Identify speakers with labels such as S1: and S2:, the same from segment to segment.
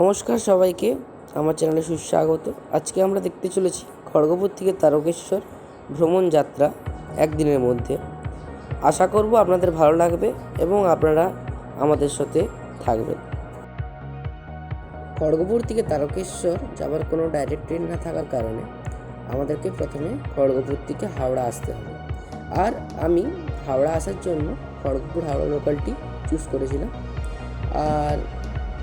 S1: নমস্কার সবাইকে, আমার চ্যানেলে সুস্বাগত। আজকে আমরা দেখতে চলেছি খড়গপুর থেকে তারকেশ্বর ভ্রমণ যাত্রা একদিনের মধ্যে। আশা করব আপনাদের ভালো লাগবে এবং আপনারা আমাদের সাথে থাকবেন। খড়গপুর থেকে তারকেশ্বর যাওয়ার কোনো ডাইরেক্ট ট্রেন না থাকার কারণে আমাদেরকে প্রথমে খড়গপুর থেকে হাওড়া আসতে হবে। আর আমি হাওড়া আসার জন্য খড়গপুর হাওড়া লোকালটি চুজ করেছিলাম। আর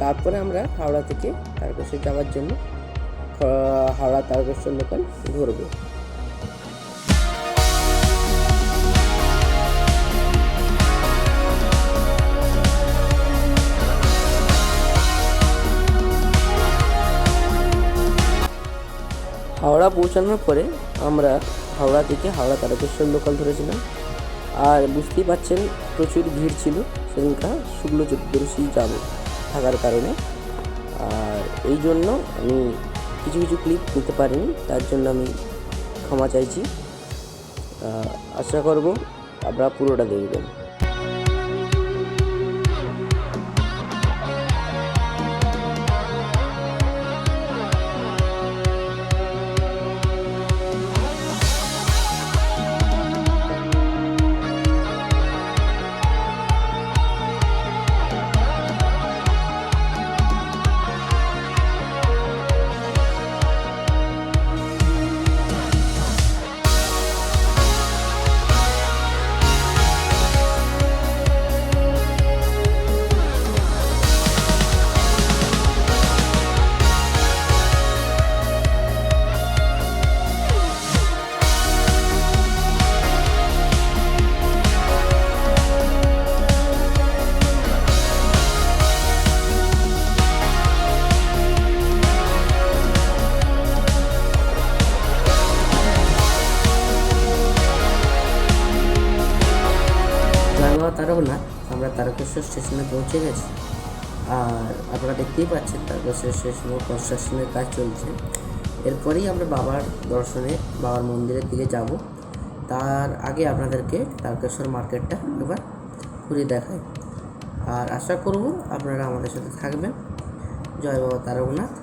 S1: তারপরে আমরা হাওড়া থেকে তারকেশ্বর যাওয়ার জন্য হাওড়া তারকেশ্বর লোকাল ধরবো। হাওড়া পৌঁছানোর পরে আমরা হাওড়া থেকে হাওড়া তারকেশ্বর লোকাল ধরেছিলাম। আর বুঝতেই পারছেন প্রচুর ভিড় ছিল সেদিনকার শুক্ল চতুর্দশী যাবো থাকার কারণে। আর এই জন্য আমি কিছু কিছু ক্লিপ নিতে পারিনি, তার জন্য আমি ক্ষমা চাইছি। আশা করব আপনারা পুরোটা দেখবেন। তারকনাথ আমরা তারকেশ্বর স্টেশনে পৌঁছে গেছি। আর আপনারা দেখতেই পাচ্ছেন তারকেশ্বর স্টেশনে কনস্ট্রাকশনের কাজ চলছে। এরপরেই আমরা বাবার দর্শনে বাবার মন্দিরের দিকে যাব। তার আগে আপনাদেরকে তারকেশ্বর মার্কেটটা এবার ঘুরে দেখাই। আর আশা করব আপনারা আমাদের সাথে থাকবেন। জয় বাবা তারকনাথ।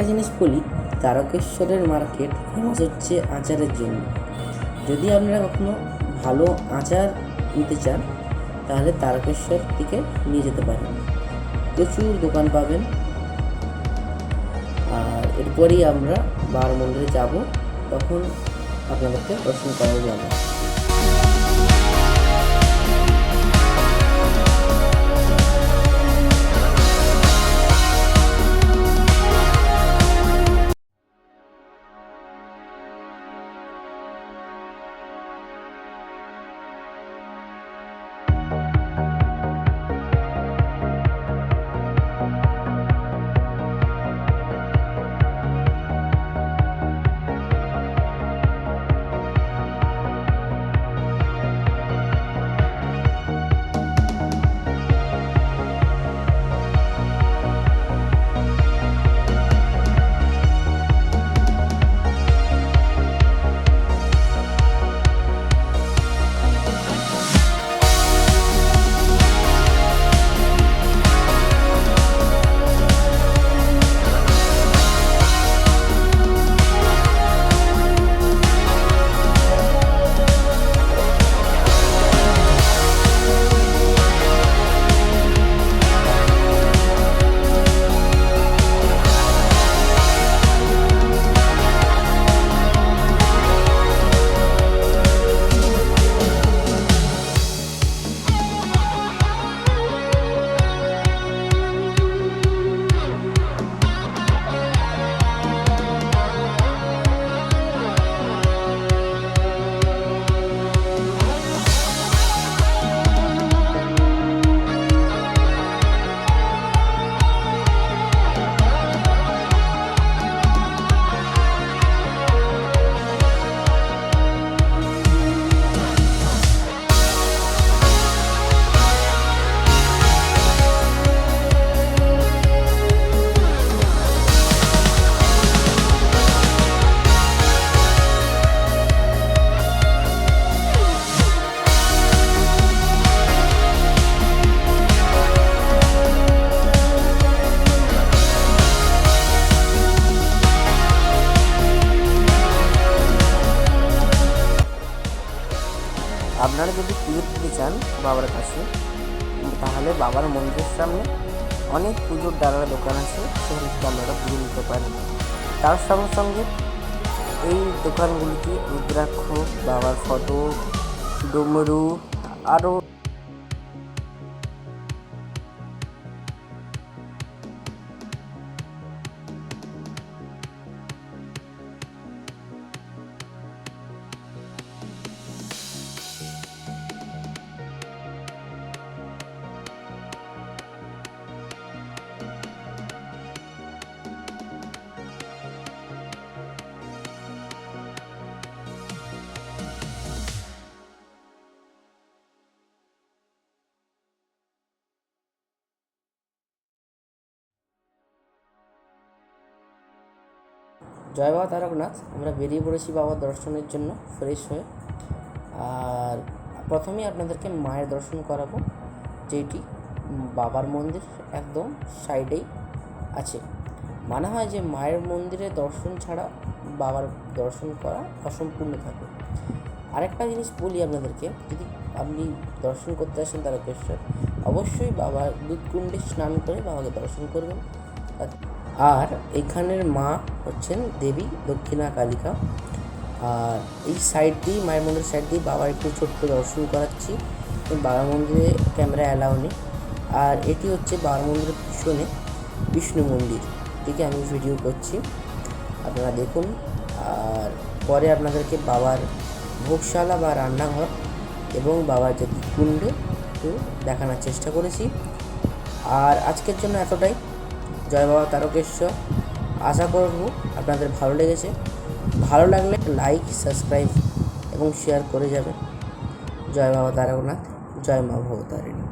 S1: জিনিস বলি, তারকেশ্বরের মার্কেট ফেমাস হচ্ছে আচারের জন্য। যদি আপনারা কখনো ভালো আচার নিতে চান তাহলে তারকেশ্বর থেকে নিয়ে যেতে পারেন, প্রচুর দোকান পাবেন। আর এরপরেই আমরা বাবার মন্দিরে যাব, তখন আপনাদেরকে দর্শন করাও যাবে। আপনারা যদি পুজো দিতে চান বাবার কাছে, তাহলে বাবার মন্দিরের সামনে অনেক পুজোর ডালার দোকান আছে, সেখানে আপনারা পুজো দিতে পারেন। তার সঙ্গে সঙ্গে এই দোকানগুলিতে রুদ্রাক্ষ, বাবার ফটো, ডমরু আরও জয় বাবা তারকনাথ। আমরা বেরিয়ে পড়েছি বাবার দর্শনের জন্য ফ্রেশ হয়ে। আর প্রথমেই আপনাদেরকে মায়ের দর্শন করাবো, যেটি বাবার মন্দির একদম সাইডেই আছে। মনে হয় যে মায়ের মন্দিরে দর্শন ছাড়া বাবার দর্শন করা অসম্পূর্ণ থাকে। আরেকটা জিনিস বলি আপনাদেরকে, যদি আপনি দর্শন করতে আসেন তারকেশ্বর, অবশ্যই বাবার দুধকুণ্ডে স্নান করে বাবাকে দর্শন করবেন। আর এখানের মা হচ্ছেন দেবী দক্ষিণা কালিকা। আর এই সাইড দিয়ে, মায়ের মন্দিরের সাইড দিয়ে বাবার একটু ছোট্ট দর্শন করাচ্ছি। বাবার মন্দিরে ক্যামেরা অ্যালাউ নেই। আর এটি হচ্ছে বাবার মন্দিরের পিছনে বিষ্ণু মন্দির, থেকে আমি ভিডিও করছি, আপনারা দেখুন। আর পরে আপনাদেরকে বাবার ভোগশালা বা রান্নাঘর এবং বাবার যে কুণ্ড একটু দেখানোর চেষ্টা করেছি। আর আজকের জন্য এতটাই। জয় বাবা তারকেশ্বর। আশা করব আপনাদের ভালো লেগেছে। ভালো লাগলে লাইক, সাবস্ক্রাইব এবং শেয়ার করে যাবেন। জয় বাবা তারকনাথ, জয় মা ভবতারিণী।